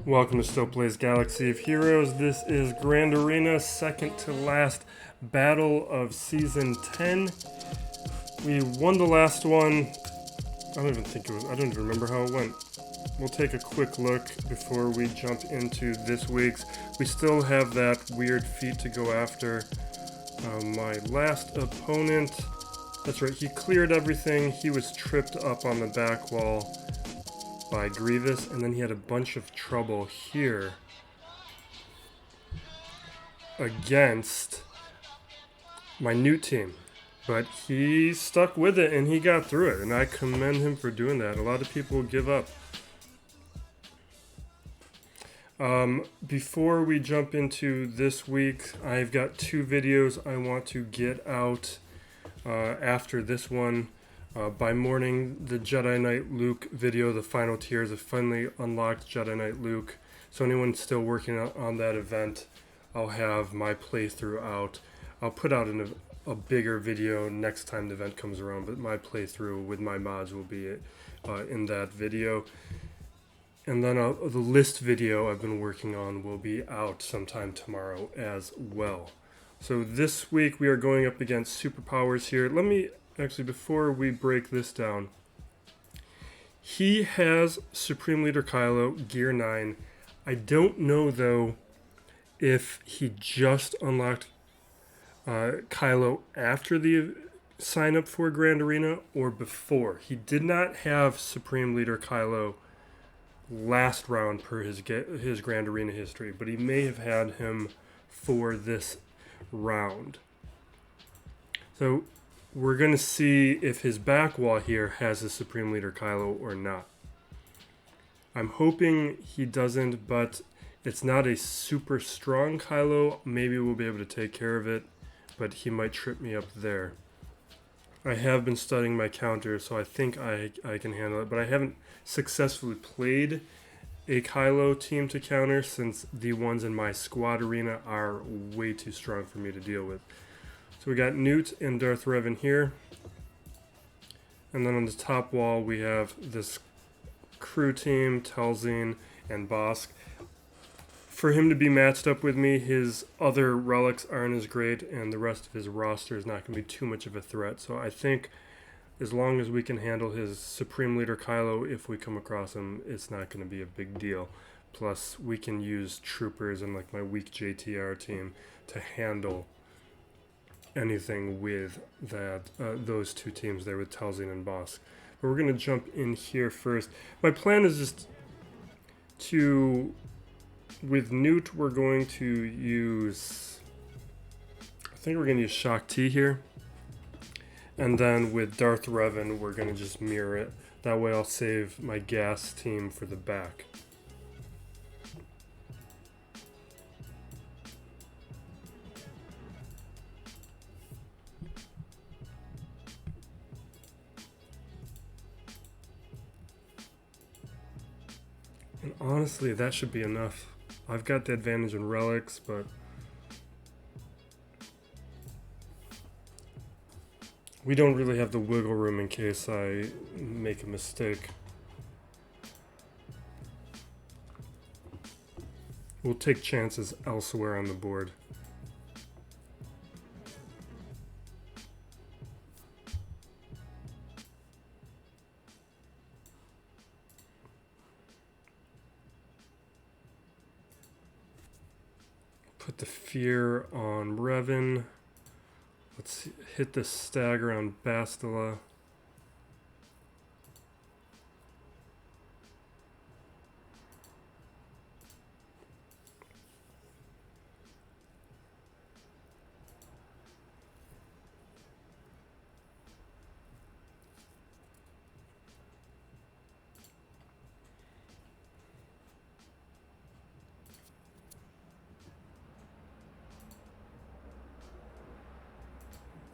Welcome to Still Plays Galaxy of Heroes. This is Grand Arena, second to last battle of Season 10. We won the last one. I don't even remember how it went. We'll take a quick look before we jump into this week's. We still have that weird feat to go after. My last opponent, that's right, he cleared everything. He was tripped up on the back wall by Grievous, and then he had a bunch of trouble here against my Nute team. But he stuck with it and he got through it, and I commend him for doing that. A lot of people give up. Before we jump into this week, I've got two videos I want to get out after this one. By morning, the Jedi Knight Luke video, the final tiers, have finally unlocked Jedi Knight Luke. So anyone still working on that event, I'll have my playthrough out. I'll put out a bigger video next time the event comes around, but my playthrough with my mods will be in that video. And then the list video I've been working on will be out sometime tomorrow as well. So this week we are going up against superpowers here. Actually, before we break this down, he has Supreme Leader Kylo, Gear 9. I don't know, though, if he just unlocked Kylo after the sign up for Grand Arena or before. He did not have Supreme Leader Kylo last round per his Grand Arena history, but he may have had him for this round. So we're going to see if his back wall here has a Supreme Leader Kylo or not. I'm hoping he doesn't, but it's not a super strong Kylo. Maybe we'll be able to take care of it, but he might trip me up there. I have been studying my counter, so I think I can handle it, but I haven't successfully played a Kylo team to counter since the ones in my squad arena are way too strong for me to deal with. So we got Nute and Darth Revan here. And then on the top wall we have this crew team, Telzine and Bosk. For him to be matched up with me, his other relics aren't as great, and the rest of his roster is not going to be too much of a threat. So I think as long as we can handle his Supreme Leader Kylo, if we come across him, it's not going to be a big deal. Plus, we can use troopers and like my weak JTR team to handle anything with those two teams there with Telzine and Bosk. But we're going to jump in here first. My plan is just to, with Nute, we're going to use, I think we're going to use Shaak Ti here. And then with Darth Revan, we're going to just mirror it. That way I'll save my gas team for the back. And honestly, that should be enough. I've got the advantage in relics, but we don't really have the wiggle room in case I make a mistake. We'll take chances elsewhere on the board. Put the fear on Revan. Let's hit the stagger on Bastila.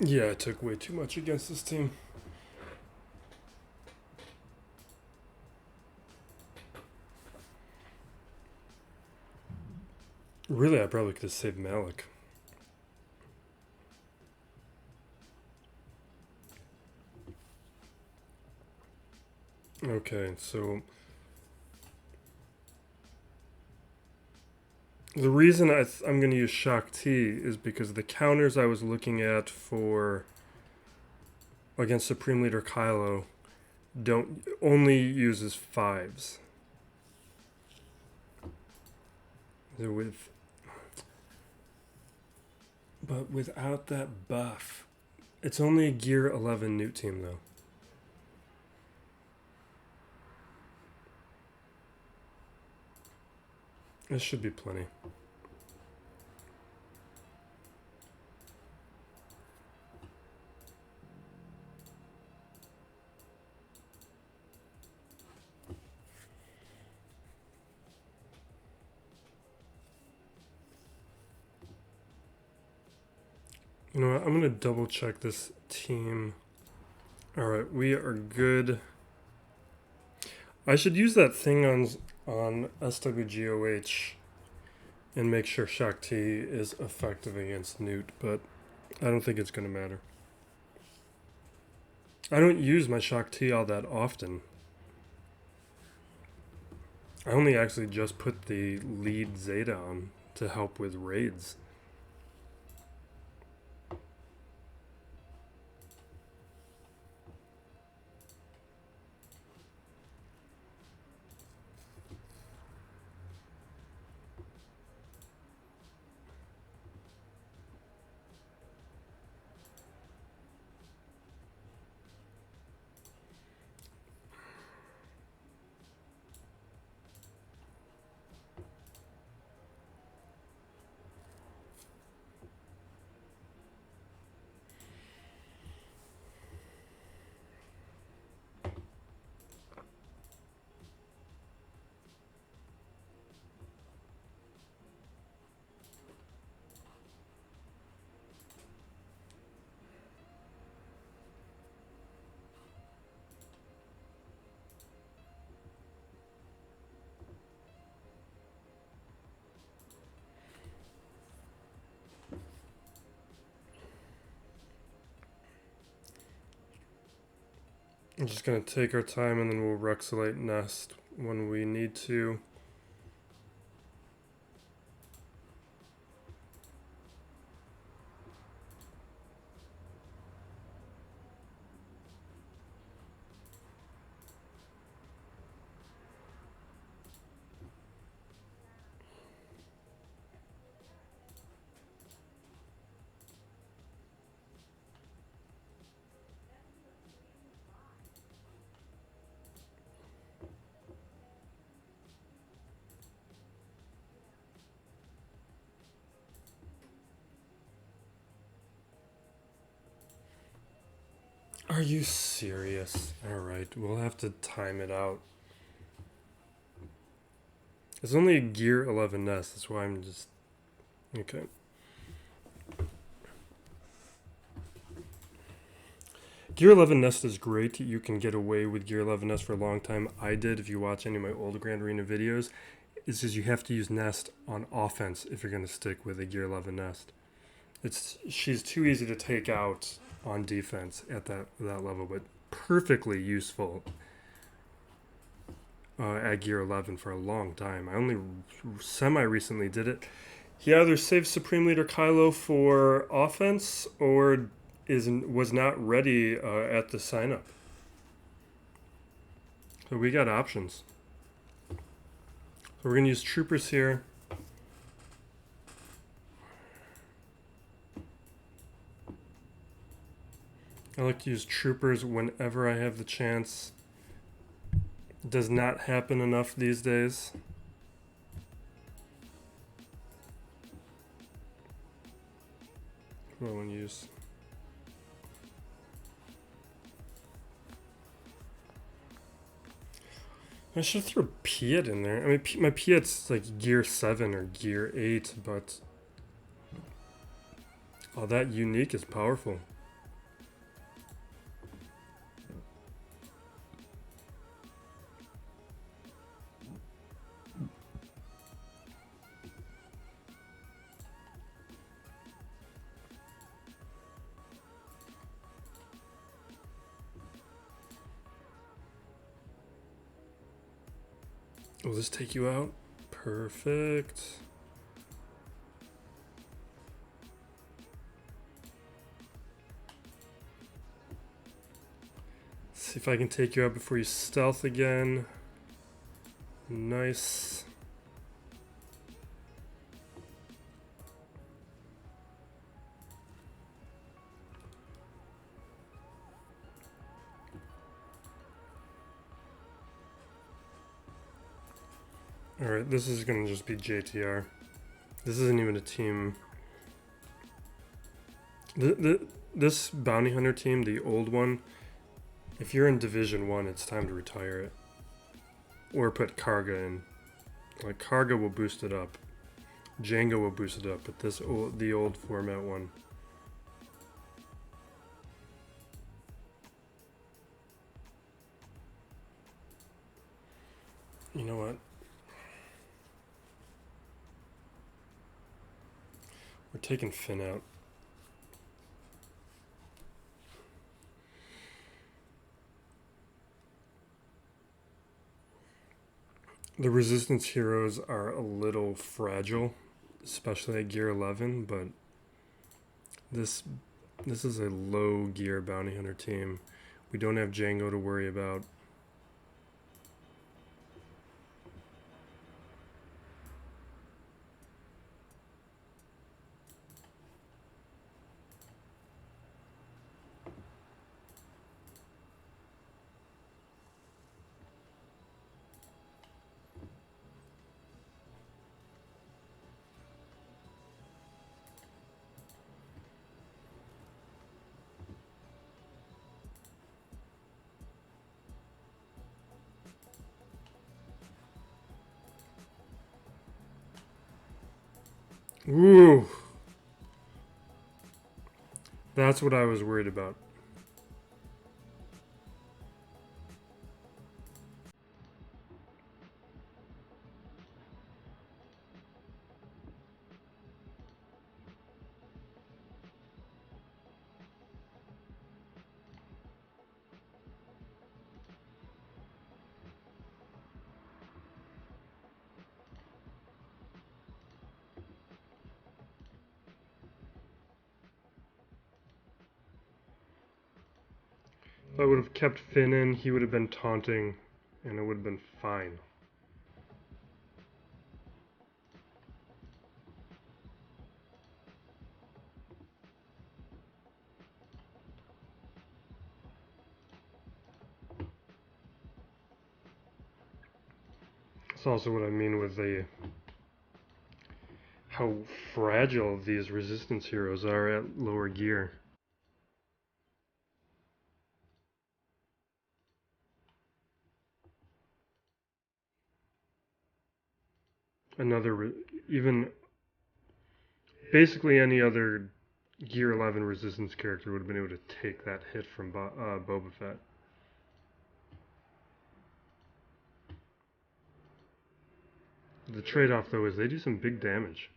Yeah, I took way too much against this team. Really, I probably could have saved Malik. Okay, so The reason I'm going to use Shaak Ti is because the counters I was looking at for against Supreme Leader Kylo don't only uses 5s. They're with, but without that buff, it's only a Gear 11 Nute team though. This should be plenty. You know what? I'm going to double check this team. Alright, we are good. I should use that thing on SWGOH and make sure Shaak Ti is effective against Nute, but I don't think it's going to matter. I don't use my Shaak Ti all that often. I only actually just put the lead Zeta on to help with raids. I'm just going to take our time and then we'll Rexolate Nest when we need to. Are you serious? Alright, we'll have to time it out. It's only a Gear 11 Nest, that's why I'm just... Okay. Gear 11 Nest is great. You can get away with Gear 11 Nest for a long time. I did, if you watch any of my old Grand Arena videos. It's just you have to use Nest on offense if you're going to stick with a Gear 11 Nest. She's too easy to take out on defense at that level, but perfectly useful at Gear 11 for a long time. I only semi-recently did it. He either saved Supreme Leader Kylo for offense or was not ready at the sign-up. So we got options. So we're going to use troopers here. I like to use troopers whenever I have the chance. It does not happen enough these days. What do I want to use? I should throw Piet in there. I mean, my Piet's like Gear 7 or Gear 8, but... Oh, that unique is powerful. Will this take you out? Perfect. if I can take you out before you stealth again. Nice. Alright, this is gonna just be JTR. This isn't even a team. This bounty hunter team, the old one, if you're in Division 1, it's time to retire it. Or put Karga in. Like, Karga will boost it up. Django will boost it up, but the old format one. You know what? We're taking Finn out. The resistance heroes are a little fragile, especially at gear 11, but this is a low gear bounty hunter team. We don't have Django to worry about. Ooh. That's what I was worried about. If I would have kept Finn in, he would have been taunting, and it would have been fine. That's also what I mean with how fragile these resistance heroes are at lower gear. Even basically any other gear 11 resistance character would have been able to take that hit from Boba Fett. The trade-off, though, is they do some big damage.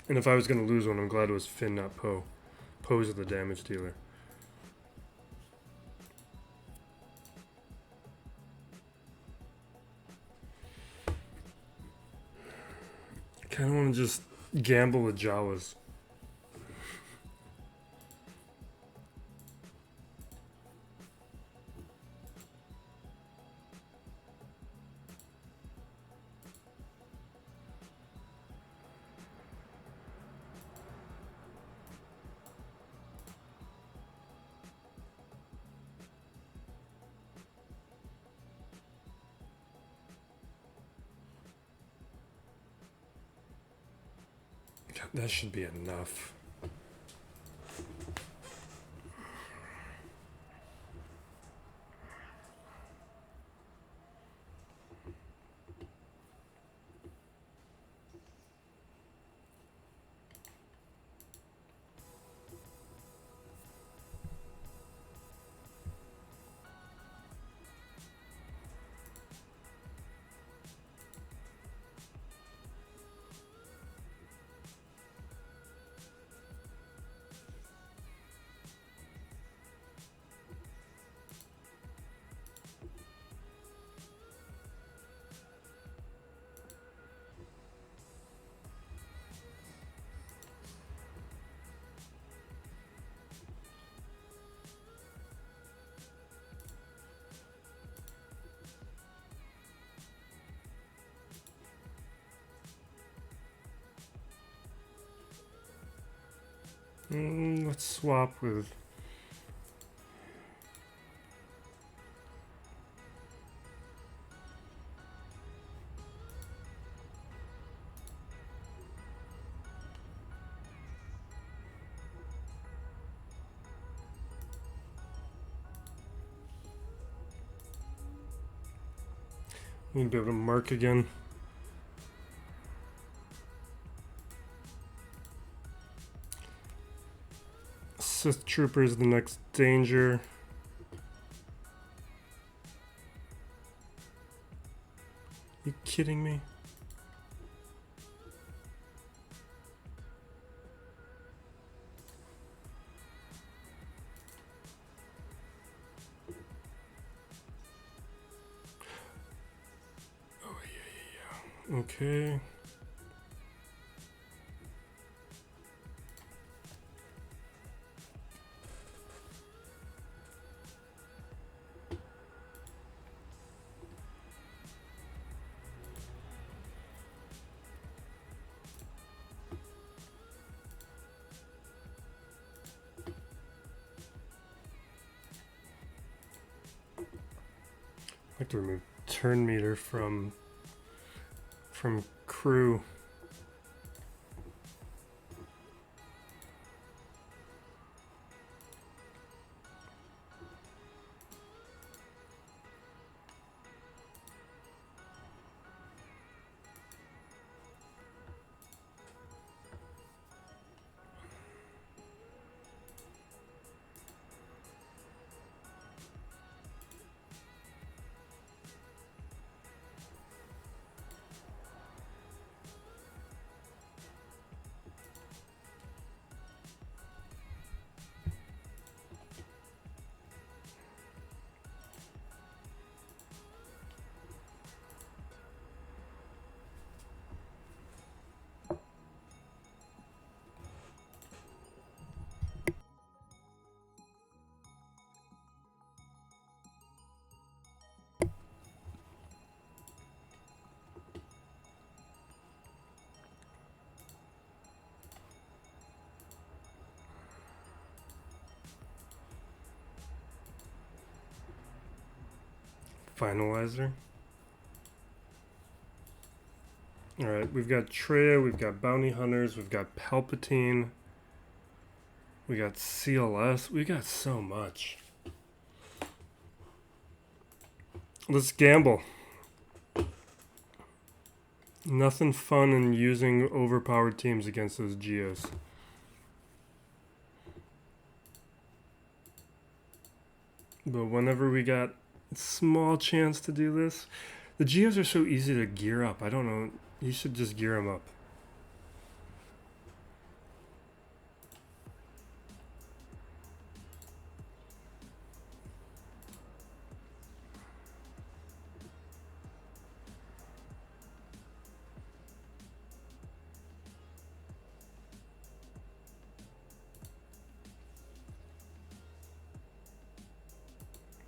And if I was going to lose one, I'm glad it was Finn, not Poe. Poe's the damage dealer. Kind of want to just gamble with Jawas. That should be enough. Let's swap with... Need to be able to mark again. Sith Trooper is the next danger. You kidding me? Oh, yeah. Okay. I like to remove turn meter from crew. Finalizer. Alright, we've got Traya, we've got Bounty Hunters, we've got Palpatine, we got CLS, we got so much. Let's gamble. Nothing fun in using overpowered teams against those Geos. But whenever we got a small chance to do this, the Geos are so easy to gear up. I don't know. You should just gear them up.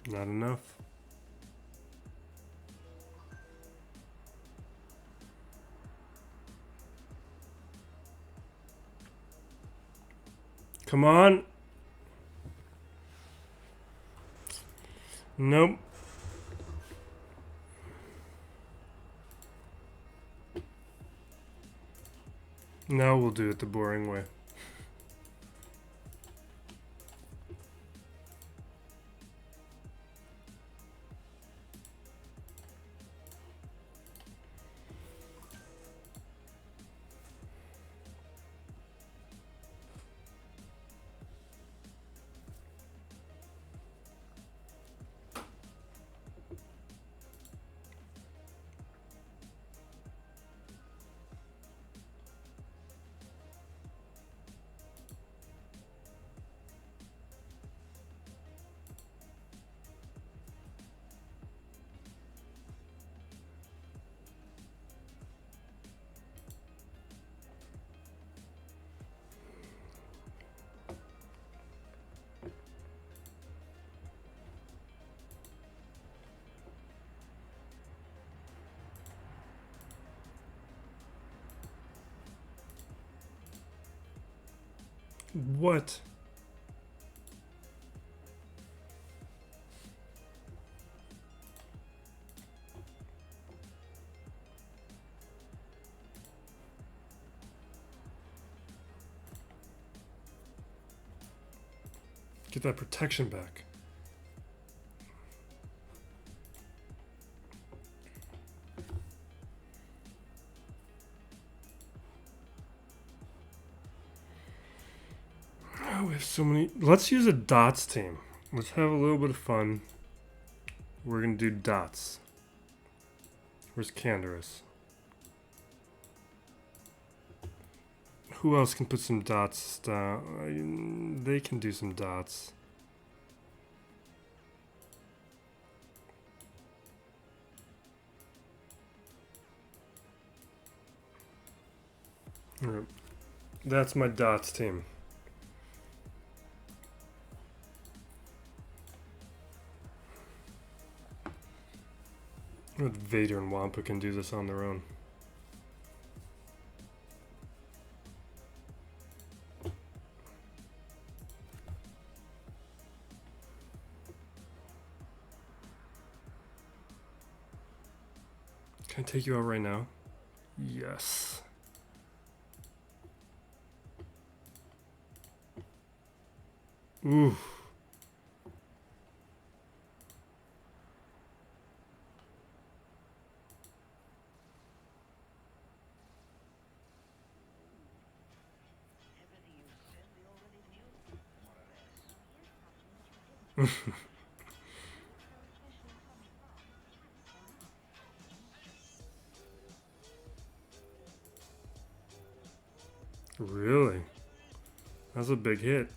Not enough. Come on. Nope. Now we'll do it the boring way. What? Get that protection back. Oh, we have so many. Let's use a dots team. Let's have a little bit of fun. We're gonna do dots. Where's Canderous? Who else can put some dots down? They can do some dots. Alright. That's my dots team. Vader and Wampa can do this on their own. Can I take you out right now? Yes. Ooh. Really? That's a big hit.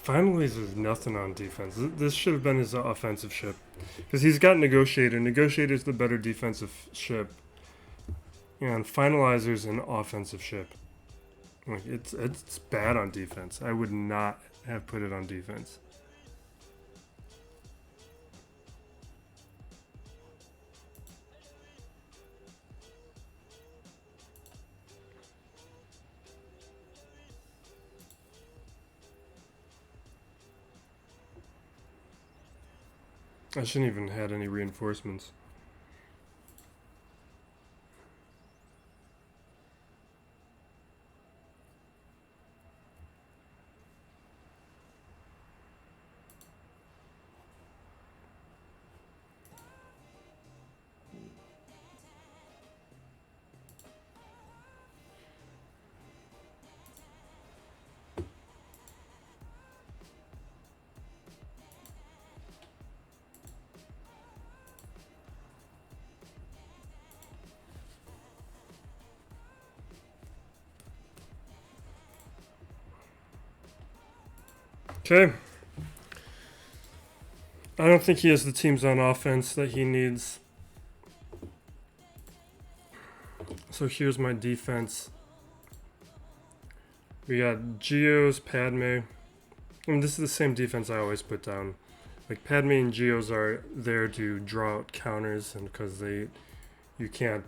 Finally, there's nothing on defense. This should have been his offensive ship. Because he's got Negotiator. Negotiator's the better defensive ship. And Finalizer's an offensive ship. Like it's bad on defense. I would not have put it on defense. I shouldn't even had any reinforcements. Okay. I don't think he has the teams on offense that he needs. So here's my defense. We got Geos, Padme. And this is the same defense I always put down. Like Padme and Geos are there to draw out counters, and because you can't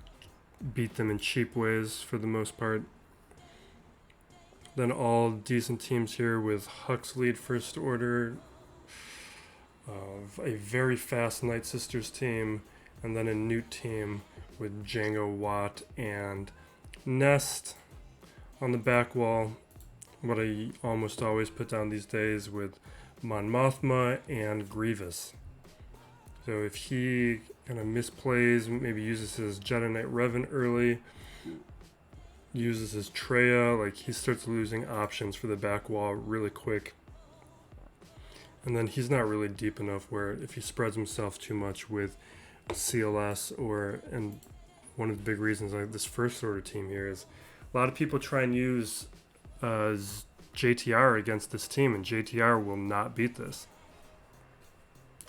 beat them in cheap ways for the most part. Then all decent teams here with Hux lead First Order, a very fast Night Sisters team, and then a Nute team with Django Watt and nest on the back wall, what I almost always put down these days with Mon Mothma and Grievous. So if he kind of misplays, maybe uses his Jedi Knight Revan early, uses his Traya, like he starts losing options for the back wall really quick. And then he's not really deep enough where if he spreads himself too much with CLS and one of the big reasons I have this First Order team here is a lot of people try and use JTR against this team, and JTR will not beat this.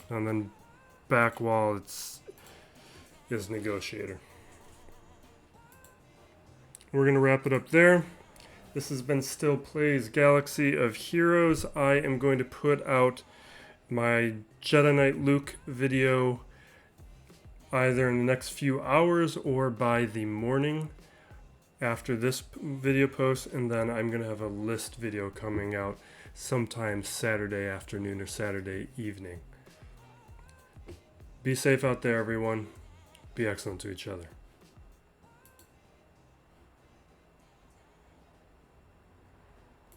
And then back wall, is Negotiator. We're going to wrap it up there. This has been Still Plays Galaxy of Heroes. I am going to put out my Jedi Knight Luke video either in the next few hours or by the morning after this video post, and then I'm going to have a list video coming out sometime Saturday afternoon or Saturday evening. Be safe out there, everyone. Be excellent to each other.